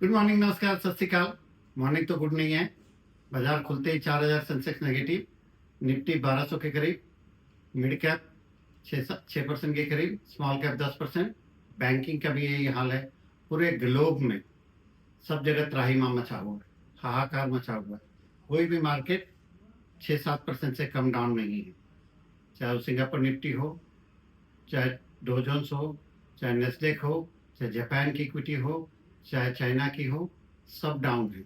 Good morning, नमस्कार, सत श्रीकाल। Morning तो गुड नहीं है। बाजार खुलते ही 4000 सेंसेक्स नेगेटिव, निफ्टी 1200 के करीब, मिड कैप 6% के करीब, स्मॉल कैप 10%। बैंकिंग का भी यही हाल है। पूरे ग्लोब में सब जगह त्राहिमाम मचा हुआ है, हाहाकार मचा हुआ है। कोई भी मार्केट 6-7% से कम डाउन नहीं है, चाहे वो सिंगापुर निफ्टी हो, चाहे डो जोन्स हो, चाहे नेस्डेक हो, चाहे जापान की इक्विटी हो, चाहे चाइना की हो, सब डाउन है।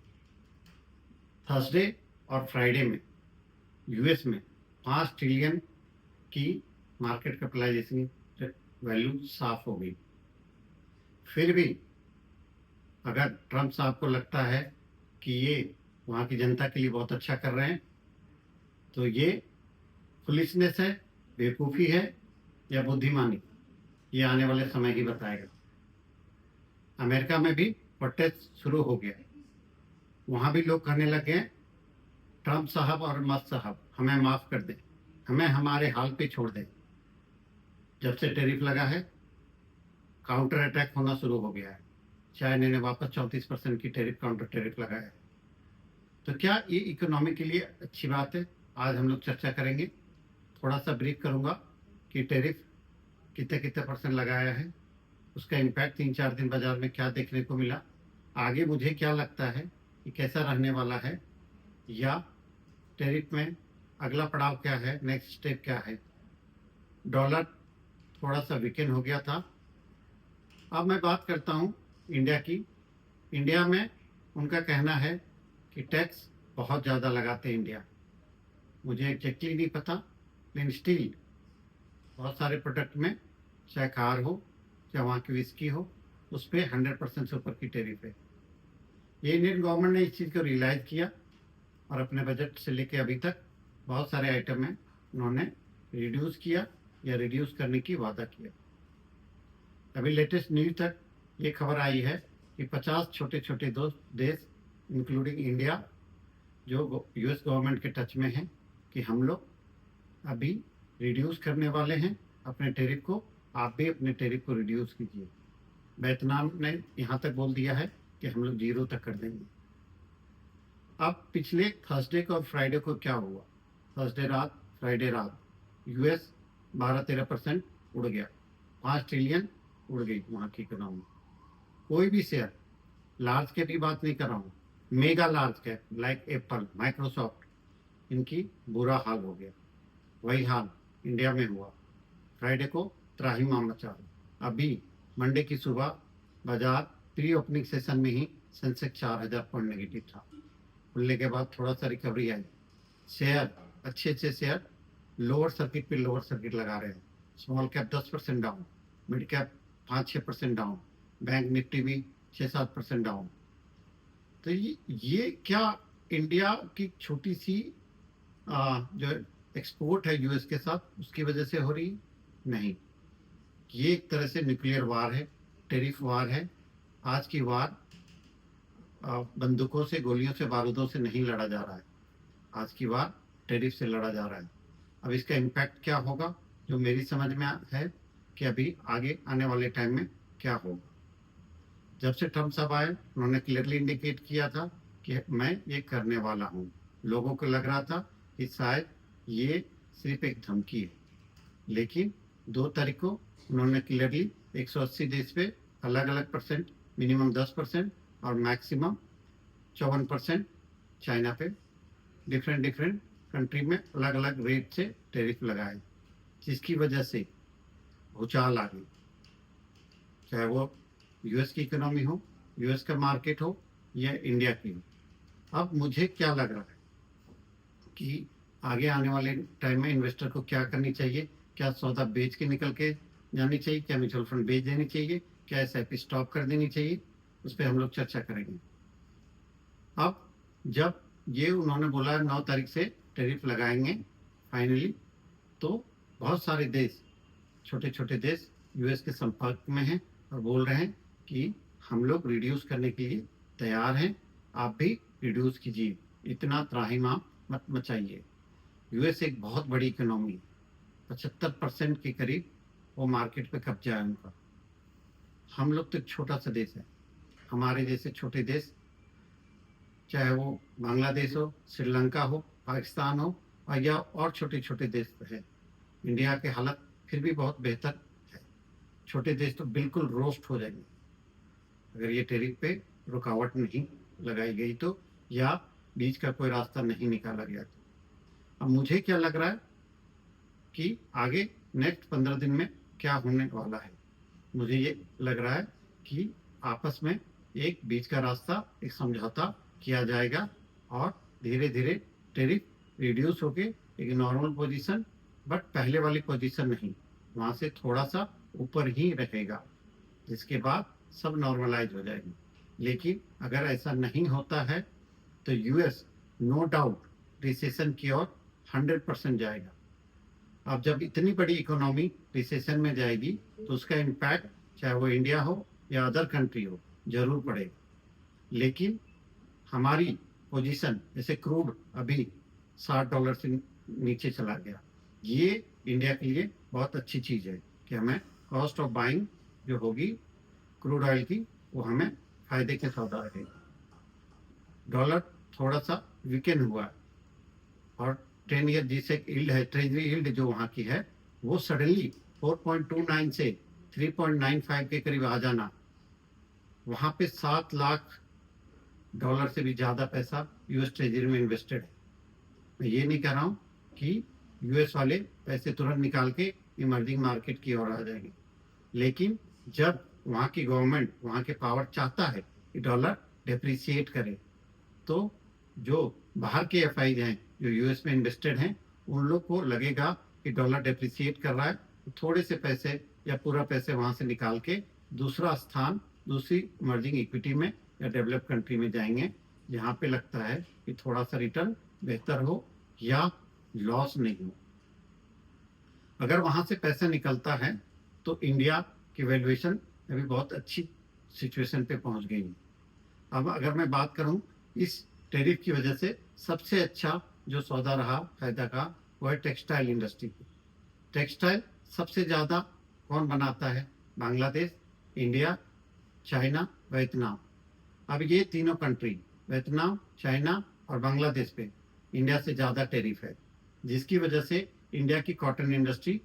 थर्सडे और फ्राइडे में यूएस में 5 ट्रिलियन की मार्केट कैपिटलाइजेशन वैल्यू साफ हो गई। फिर भी अगर ट्रंप साहब को लगता है कि ये वहाँ की जनता के लिए बहुत अच्छा कर रहे हैं, तो ये फुलिशनेस है, बेवकूफ़ी है या बुद्धिमानी, ये आने वाले समय ही बताएगा। अमेरिका में भी प्रोटेस्ट शुरू हो गया। वहाँ भी लोग कहने लगे हैं, ट्रंप साहब और मस्त साहब हमें माफ़ कर दें, हमें हमारे हाल पे छोड़ दें। जब से टैरिफ लगा है, काउंटर अटैक होना शुरू हो गया है। चाइना ने वापस 34% की टैरिफ काउंटर टैरिफ लगाया है। तो क्या ये इकोनॉमी के लिए अच्छी बात है? आज हम लोग चर्चा करेंगे। थोड़ा सा ब्रीफ करूंगा कि टैरिफ कितने कितने परसेंट लगाया है, उसका इम्पैक्ट 3-4 दिन बाजार में क्या देखने को मिला, आगे मुझे क्या लगता है कि कैसा रहने वाला है, या टैरिफ में अगला पड़ाव क्या है, नेक्स्ट स्टेप क्या है। डॉलर थोड़ा सा वीकेंड हो गया था। अब मैं बात करता हूँ इंडिया की। इंडिया में उनका कहना है कि टैक्स बहुत ज़्यादा लगाते हैं इंडिया। मुझे एग्जैक्टली नहीं पता, लेकिन स्टील बहुत सारे प्रोडक्ट में, चाहे कार हो चाहे वहाँ की विस्की हो, उस पर 100% से ऊपर की टैरिफ है। ये इंडियन गवर्नमेंट ने इस चीज़ को रियलाइज़ किया और अपने बजट से लेके अभी तक बहुत सारे आइटम में उन्होंने रिड्यूस किया या रिड्यूस करने की वादा किया। अभी लेटेस्ट न्यूज तक ये खबर आई है कि 50 छोटे छोटे देश इंक्लूडिंग इंडिया जो यूएस गवर्नमेंट के टच में हैं कि हम लोग अभी रिड्यूस करने वाले हैं अपने टैरिफ को, आप भी अपने टैरिफ को रिड्यूस कीजिए। वियतनाम ने यहाँ तक बोल दिया है कि हम लोग 0 तक कर देंगे। अब पिछले थर्सडे को और फ्राइडे को क्या हुआ? थर्सडे रात, फ्राइडे रात यूएस 12-13% उड़ गया, 5 ट्रिलियन उड़ गई वहाँ की इकोनॉमी। कोई भी शेयर, लार्ज कैप की बात नहीं कर रहा हूँ, mega large cap like Apple, Microsoft, इनकी बुरा हाल हो गया। वही हाल इंडिया में हुआ। फ्राइडे को त्राहिमाम मचा। अभी मंडे की सुबह बाजार प्री ओपनिंग सेशन में ही सेंसेक्स 4000 पॉइंट नेगेटिव था। खुलने के बाद थोड़ा सा रिकवरी आई। शेयर, अच्छे शेयर लोअर सर्किट पे लोअर सर्किट लगा रहे हैं। Small cap 10% down, mid cap 5-6% down, bank Nifty भी 6-7% डाउन। तो ये क्या इंडिया की छोटी सी जो एक्सपोर्ट है यूएस के साथ, उसकी वजह से हो रही? नहीं, ये एक तरह से न्यूक्लियर वार है, टेरिफ वार है। आज की वार बंदूकों से, गोलियों से, बारूदों से नहीं लड़ा जा रहा है। आज की वार टेरिफ से लड़ा जा रहा है। अब इसका इम्पैक्ट क्या होगा, जो मेरी समझ में है कि अभी आगे आने वाले टाइम में क्या होगा। जब से ट्रम्प साहब आए, उन्होंने क्लियरली इंडिकेट किया था कि मैं ये करने वाला हूँ। लोगों को लग रहा था कि शायद ये सिर्फ एक धमकी है, लेकिन 2 तारीख को उन्होंने क्लियरली 180 देश पे अलग अलग परसेंट, मिनिमम 10% और मैक्सिमम 54% चाइना पे, डिफरेंट कंट्री में अलग अलग रेट से टैरिफ लगाए, जिसकी वजह से भूचाल आ गई। चाहे वो यूएस की इकोनॉमी हो, यूएस का मार्केट हो, या इंडिया की हो। अब मुझे क्या लग रहा है कि आगे आने वाले टाइम में इन्वेस्टर को क्या करनी चाहिए। क्या सौदा बेच के निकल के जानी चाहिए, क्या म्यूचुअल फंड बेच देनी चाहिए, क्या एसआईपी स्टॉप कर देनी चाहिए, उस पर हम लोग चर्चा करेंगे। अब जब ये उन्होंने बोला 9 तारीख से टैरिफ लगाएंगे फाइनली, तो बहुत सारे देश, छोटे छोटे देश यूएस के संपर्क में हैं और बोल रहे हैं कि हम लोग रिड्यूस करने के लिए तैयार हैं, आप भी रिड्यूस कीजिए, इतना त्राहिमाम मत मचाइए। यूएस एक बहुत बड़ी इकोनॉमी, 75% के करीब वो मार्केट पे कब्जा है उनका। हम लोग तो एक छोटा सा देश है, हमारे जैसे छोटे देश, चाहे वो बांग्लादेश हो, श्रीलंका हो, पाकिस्तान हो, और या और छोटे छोटे देश है, इंडिया के हालत फिर भी बहुत बेहतर है। छोटे देश तो बिल्कुल रोस्ट हो जाएंगे अगर ये टैरिफ पे रुकावट नहीं लगाई गई तो, या बीच का कोई रास्ता नहीं निकाला गया तो। अब मुझे क्या लग रहा है कि आगे नेक्स्ट 15 दिन में क्या होने वाला है। मुझे ये लग रहा है कि आपस में एक बीच का रास्ता, एक समझौता किया जाएगा और धीरे धीरे टैरिफ रिड्यूस होके एक नॉर्मल पोजीशन, बट पहले वाली पोजीशन नहीं, वहाँ से थोड़ा सा ऊपर ही रहेगा, जिसके बाद सब नॉर्मलाइज हो जाएगी। लेकिन अगर ऐसा नहीं होता है तो यूएस नो डाउट रिसेशन की ओर 100% जाएगा। अब जब इतनी बड़ी इकोनॉमी रिसेशन में जाएगी तो उसका इम्पैक्ट चाहे वो इंडिया हो या अदर कंट्री हो जरूर पड़ेगा। लेकिन हमारी पोजीशन, जैसे क्रूड अभी $60 से नीचे चला गया, ये इंडिया के लिए बहुत अच्छी चीज़ है कि हमें कॉस्ट ऑफ बाइंग जो होगी क्रूड ऑयल की, वो हमें फायदे के सौदा रहेगा। डॉलर थोड़ा सा वीकेंड हुआ है और 10 ईयर जिसे यील्ड है, ट्रेजरी यील्ड जो वहाँ की है, वो सडनली 4.29 से 3.95 के करीब आ जाना, वहाँ पे $7 लाख से भी ज़्यादा पैसा यूएस ट्रेजरी में इन्वेस्टेड है। मैं ये नहीं कह रहा हूँ कि यूएस वाले पैसे तुरंत निकाल के इमर्जिंग मार्केट की ओर आ जाएंगे, लेकिन जब वहाँ की गवर्नमेंट, वहाँ के पावर चाहता है कि डॉलर डेप्रिसिएट करे, तो जो बाहर के एफआईज हैं जो यूएस में इन्वेस्टेड हैं, उन लोग को लगेगा कि डॉलर डेप्रिसिएट कर रहा है, तो थोड़े से पैसे या पूरा पैसे वहाँ से निकाल के दूसरा स्थान, दूसरी इमर्जिंग इक्विटी में या डेवलप कंट्री में जाएंगे, जहाँ पे लगता है कि थोड़ा सा रिटर्न बेहतर हो या लॉस नहीं हो। अगर वहाँ से पैसा निकलता है तो इंडिया की वैल्यूएशन अभी बहुत अच्छी सिचुएशन पे पहुँच गई है। अब अगर मैं बात करूँ इस टैरिफ की वजह से सबसे अच्छा जो सौदा रहा फायदा का, वो है टेक्सटाइल इंडस्ट्री की। टेक्सटाइल सबसे ज़्यादा कौन बनाता है? Bangladesh, India, China, Vietnam. अब ये तीनों कंट्री, वियतनाम, चाइना और बांग्लादेश पे इंडिया से ज़्यादा टैरिफ है, जिसकी वजह से इंडिया की कॉटन इंडस्ट्री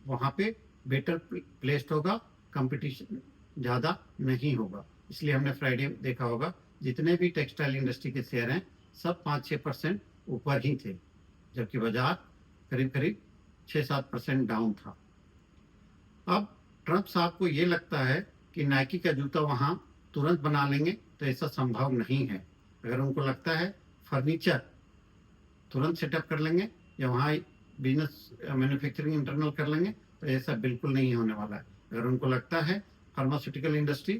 वहाँ पे बेटर प्लेस्ड होगा, कंपटीशन ज़्यादा नहीं होगा। इसलिए हमने फ्राइडे देखा होगा जितने भी टेक्सटाइल इंडस्ट्री के शेयर हैं सब 5-6% ऊपर ही थे, जबकि बाजार करीब करीब 6-7% डाउन था। अब ट्रंप साहब को ये लगता है कि नाइकी का जूता वहाँ तुरंत बना लेंगे, तो ऐसा संभव नहीं है। अगर उनको लगता है फर्नीचर तुरंत सेटअप कर लेंगे या वहाँ बिजनेस मैन्युफैक्चरिंग इंटरनल कर लेंगे, तो ऐसा बिल्कुल नहीं होने वाला है। अगर उनको लगता है फार्मास्यूटिकल इंडस्ट्री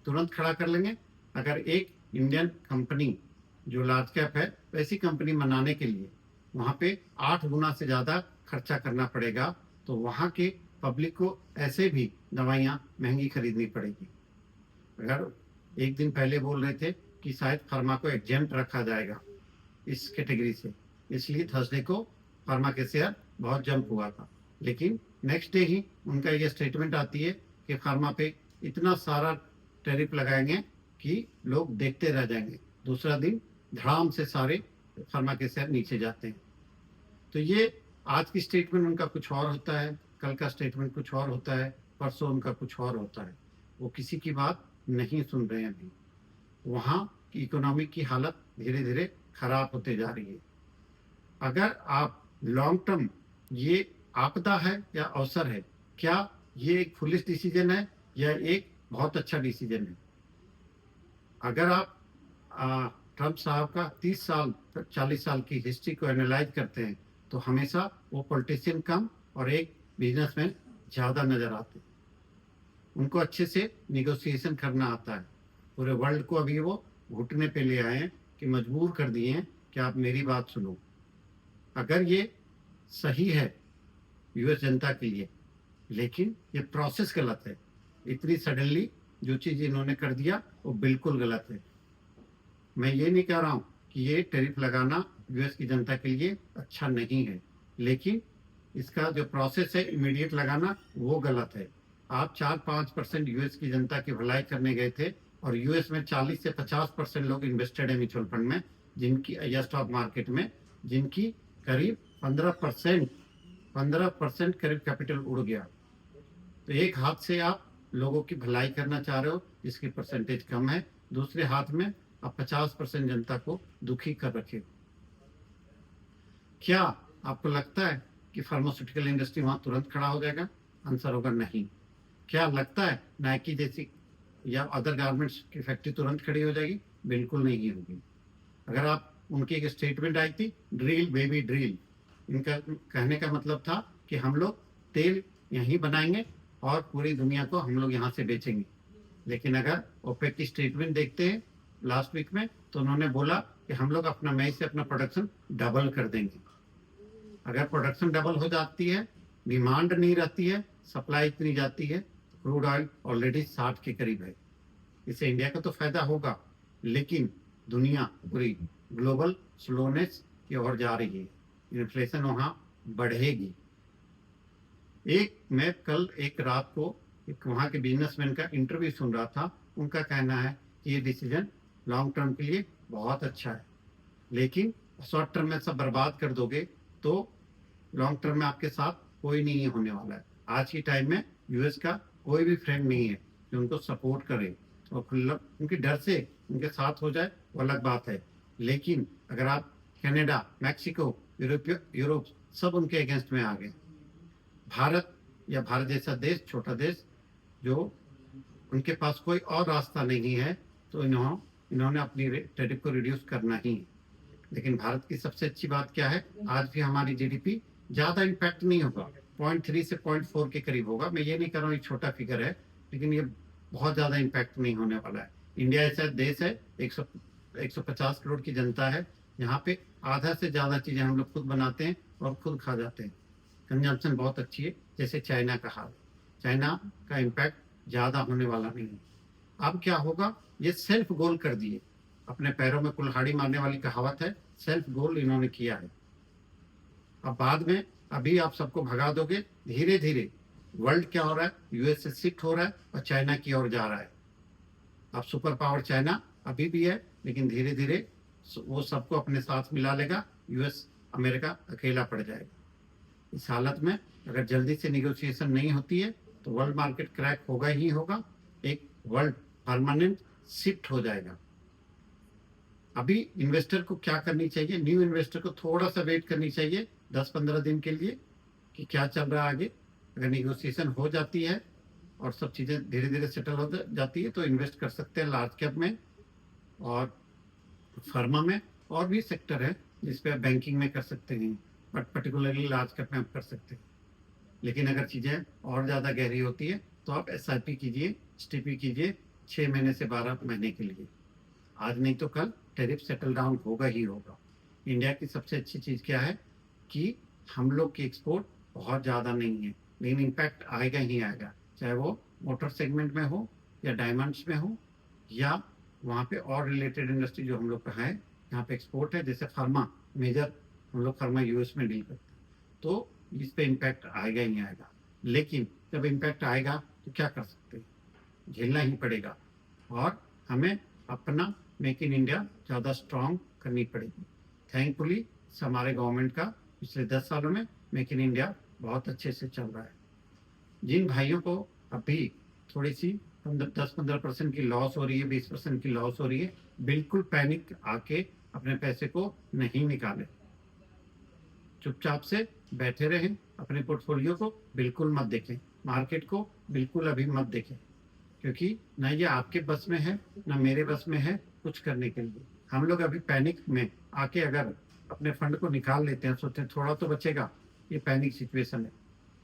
तुरंत खड़ा कर लेंगे, अगर एक इंडियन कंपनी जो लार्ज कैप है वैसी कंपनी बनाने के लिए वहाँ पे 8 गुना से ज़्यादा खर्चा करना पड़ेगा, तो वहाँ के पब्लिक को ऐसे भी दवाइयाँ महंगी खरीदनी पड़ेगी। अगर एक दिन पहले बोल रहे थे कि शायद फार्मा को एग्जेम्प्ट रखा जाएगा इस कैटेगरी से, इसलिए थर्सडे को फार्मा के शेयर बहुत जंप हुआ था, लेकिन नेक्स्ट डे ही उनका ये स्टेटमेंट आती है कि फार्मा पे इतना सारा टैरिफ लगाएंगे कि लोग देखते रह जाएंगे। दूसरा दिन धड़ाम से सारे फार्मा के शेयर नीचे जाते हैं। तो ये आज की स्टेटमेंट उनका कुछ और होता है, कल का स्टेटमेंट कुछ और होता है, परसों उनका कुछ और होता है। वो किसी की बात नहीं सुन रहे हैं अभी। वहाँ की इकोनॉमी की हालत धीरे धीरे खराब होते जा रही है। अगर आप लॉन्ग टर्म, ये आपदा है या अवसर है, क्या ये एक फुलिश डिसीजन है या एक बहुत अच्छा डिसीजन है? अगर आप ट्रंप साहब का 30 साल 40 साल की हिस्ट्री को एनालाइज करते हैं तो हमेशा वो पॉलिटिशियन कम और एक बिजनेसमैन ज़्यादा नज़र आते हैं। उनको अच्छे से निगोशिएशन करना आता है। पूरे वर्ल्ड को अभी वो घुटने पे ले आए हैं कि मजबूर कर दिए हैं कि आप मेरी बात सुनो। अगर ये सही है यूएस जनता के लिए, लेकिन ये प्रोसेस गलत है। इतनी सडनली जो चीज़ इन्होंने कर दिया वो बिल्कुल गलत है। मैं ये नहीं कह रहा हूँ कि ये टैरिफ लगाना यूएस की जनता के लिए अच्छा नहीं है, लेकिन इसका जो प्रोसेस है इमीडिएट लगाना वो गलत है। आप 4-5% यूएस की जनता की भलाई करने गए थे, और यूएस में 40 से 50% लोग इन्वेस्टेड है म्यूचुअल फंड में, जिनकी या स्टॉक मार्केट में, जिनकी करीब 15% करीब कैपिटल उड़ गया। तो एक हाथ से आप लोगों की भलाई करना चाह रहे हो जिसकी परसेंटेज कम है, दूसरे हाथ में आप 50% जनता को दुखी कर रखे हो। क्या आपको लगता है कि फार्मास्यूटिकल इंडस्ट्री वहां तुरंत खड़ा हो जाएगा? आंसर होगा नहीं। क्या लगता है नाइकी जैसी या अदर गारमेंट्स की फैक्ट्री तुरंत खड़ी हो जाएगी? बिल्कुल नहीं होगी। अगर आप उनकी एक स्टेटमेंट आई थी, ड्रिल बेबी ड्रिल, इनका कहने का मतलब था कि हम लोग तेल यहीं बनाएंगे और पूरी दुनिया को हम लोग यहाँ से बेचेंगे। लेकिन अगर ओपेक की स्टेटमेंट देखते हैं लास्ट वीक में, तो उन्होंने बोला कि हम लोग अपना मई से अपना प्रोडक्शन डबल कर देंगे। अगर प्रोडक्शन डबल हो जाती है, डिमांड नहीं रहती है, सप्लाई इतनी जाती है, क्रूड ऑयल ऑलरेडी 60 के करीब है। इससे इंडिया का तो फायदा होगा, लेकिन दुनिया पूरी ग्लोबल स्लोनेस की ओर जा रही है, इन्फ्लेशन वहां बढ़ेगी। मैं कल एक रात को एक वहां के बिजनेसमैन का इंटरव्यू सुन रहा था। उनका कहना है कि ये डिसीजन लॉन्ग टर्म के लिए बहुत अच्छा है, लेकिन शॉर्ट टर्म में सब बर्बाद कर दोगे तो लॉन्ग टर्म में आपके साथ कोई नहीं होने वाला है। आज की टाइम में यूएस का कोई भी फ्रेंड नहीं है जो उनको सपोर्ट करे, और उनके डर से उनके साथ हो जाए वो अलग बात है। लेकिन अगर आप कनाडा, मैक्सिको, यूरोप सब उनके अगेंस्ट में आ गए। भारत या भारत जैसा देश, छोटा देश, जो उनके पास कोई और रास्ता नहीं है, तो इन्होंने अपनी टैरिफ को रिड्यूस करना ही है। लेकिन भारत की सबसे अच्छी बात क्या है, आज भी हमारी जीडीपी ज्यादा इम्पैक्ट नहीं होगा, 0.3 से 0.4 के करीब होगा। मैं ये नहीं कर रहा हूँ ये छोटा फिगर है, लेकिन ये बहुत ज्यादा इम्पैक्ट नहीं होने वाला है। इंडिया ऐसा देश है, 150 करोड़ की जनता है, यहाँ पे आधा से ज्यादा चीजें हम लोग खुद बनाते हैं और खुद खा जाते हैं। कंजम्पशन बहुत अच्छी है, जैसे चाइना का हाल। चाइना का इम्पैक्ट ज्यादा होने वाला नहीं है। अब क्या होगा, ये सेल्फ गोल कर दिए, अपने पैरों में कुल्हाड़ी मारने वाली कहावत है, सेल्फ गोल इन्होंने किया है। अब बाद में अभी आप सबको भगा दोगे, धीरे धीरे वर्ल्ड क्या हो रहा है, यूएस से शिफ्ट हो रहा है और चाइना की ओर जा रहा है। अब सुपर पावर चाइना अभी भी है, लेकिन धीरे धीरे वो सबको अपने साथ मिला लेगा, यूएस अमेरिका अकेला पड़ जाएगा। इस हालत में अगर जल्दी से निगोशिएशन नहीं होती है तो वर्ल्ड मार्केट क्रैक होगा ही होगा, एक वर्ल्ड परमानेंट शिफ्ट हो जाएगा। अभी इन्वेस्टर को क्या करनी चाहिए, न्यू इन्वेस्टर को थोड़ा सा वेट करनी चाहिए 10-15 दिन के लिए कि क्या चल रहा है आगे। अगर निगोशिएशन हो जाती है और सब चीज़ें धीरे धीरे सेटल हो जाती है तो इन्वेस्ट कर सकते हैं लार्ज कैप में और फार्मा में, और भी सेक्टर है जिस पे आप बैंकिंग में कर सकते हैं, बट पर्टिकुलरली लार्ज कैप में आप कर सकते हैं। लेकिन अगर चीज़ें और ज़्यादा गहरी होती है तो आप SIP कीजिए, STP कीजिए 6 महीने से 12 महीने के लिए। आज नहीं तो कल टैरिफ सेटल डाउन होगा ही होगा। इंडिया की सबसे अच्छी चीज़ क्या है कि हम लोग की एक्सपोर्ट बहुत ज़्यादा नहीं है, लेकिन इम्पैक्ट आएगा ही आएगा, चाहे वो मोटर सेगमेंट में हो या डायमंड्स में हो या वहाँ पे और रिलेटेड इंडस्ट्री जो हम लोग का है, यहाँ पे एक्सपोर्ट है। जैसे फार्मा, मेजर हम लोग फार्मा यूएस में डील करते हैं, तो इस पे इम्पैक्ट आएगा ही आएगा। लेकिन जब इम्पैक्ट आएगा तो क्या कर सकते हैं, झेलना ही पड़ेगा, और हमें अपना मेक इन इंडिया ज़्यादा स्ट्रांग करनी पड़ेगी। थैंकफुली हमारे गवर्नमेंट का पिछले 10 सालों में मेक इन इंडिया बहुत अच्छे से चल रहा है। जिन भाइयों को अभी थोड़ी सी 10-15% की लॉस हो रही है, 20% की लॉस हो रही है, बिल्कुल पैनिक आके अपने पैसे को नहीं निकाले, चुपचाप से बैठे रहें, अपने पोर्टफोलियो को बिल्कुल मत देखें, मार्केट को बिल्कुल अभी मत देखें, क्योंकि ना ये आपके बस में है ना मेरे बस में है कुछ करने के लिए। हम लोग अभी पैनिक में आके अगर अपने फंड को निकाल लेते हैं, सोचते हैं थोड़ा तो बचेगा, ये पैनिक सिचुएशन है।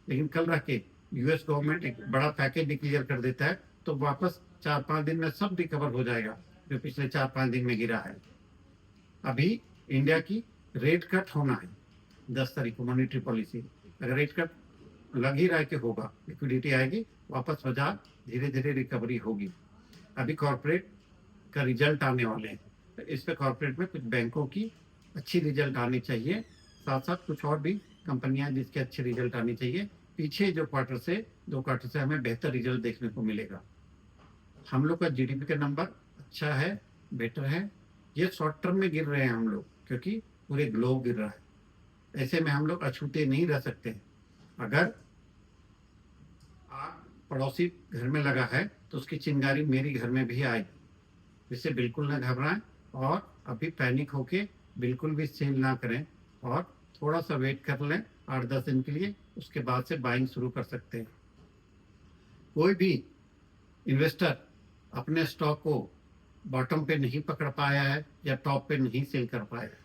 लेकिन कल रख के यूएस गवर्नमेंट एक बड़ा पैकेज डिक्लेयर कर देता है तो वापस 4-5 दिन में सब रिकवर हो जाएगा जो पिछले 4-5 दिन में गिरा है। अभी इंडिया की रेट कट होना है 10 तारीख को, मॉनिटरी पॉलिसी। अगर रेट कट लग ही रहा है कि होगा, लिक्विडिटी आएगी, वापस बाजार धीरे धीरे रिकवरी होगी। अभी कॉर्पोरेट का रिजल्ट आने वाले हैं, तो इस पे कॉर्पोरेट में कुछ बैंकों की अच्छी रिजल्ट आनी चाहिए, साथ साथ कुछ और भी कंपनियां जिसके अच्छे रिजल्ट आनी चाहिए। पीछे जो 2 क्वार्टर से हमें बेहतर रिजल्ट देखने को मिलेगा। हम लोग का जीडीपी का नंबर अच्छा है, बेटर है। ये शॉर्ट टर्म में गिर रहे हैं हम लोग, क्योंकि पूरे ग्लोब गिर रहा है। ऐसे में हम लोग अछूते नहीं रह सकते। अगर आग पड़ोसी घर में लगा है तो उसकी चिंगारी मेरी घर में भी आएगी। इससे बिल्कुल ना घबराएं और अभी पैनिक होके बिल्कुल भी सेल ना करें, और थोड़ा सा वेट कर लें 8-10 दिन के लिए, उसके बाद से बाइंग शुरू कर सकते हैं। कोई भी इन्वेस्टर अपने स्टॉक को बॉटम पे नहीं पकड़ पाया है या टॉप पे नहीं सेल कर पाया है।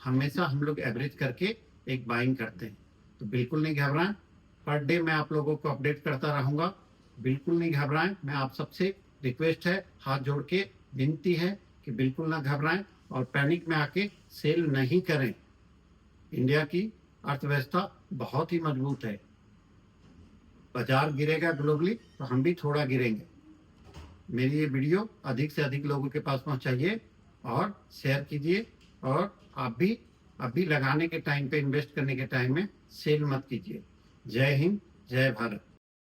हमेशा हम लोग एवरेज करके एक बाइंग करते हैं, तो बिल्कुल नहीं घबराएं। पर डे मैं आप लोगों को अपडेट करता रहूंगा, बिल्कुल नहीं घबराएं। मैं आप सबसे रिक्वेस्ट है, हाथ जोड़ के विनती है कि बिल्कुल ना घबराएं और पैनिक में आके सेल नहीं करें। इंडिया की अर्थव्यवस्था बहुत ही मजबूत है। बाजार गिरेगा ग्लोबली तो हम भी थोड़ा गिरेंगे। मेरी ये वीडियो अधिक से अधिक लोगों के पास पहुंचाइए और शेयर कीजिए, और आप भी अभी लगाने के टाइम पे, इन्वेस्ट करने के टाइम में सेल मत कीजिए। जय हिंद, जय भारत।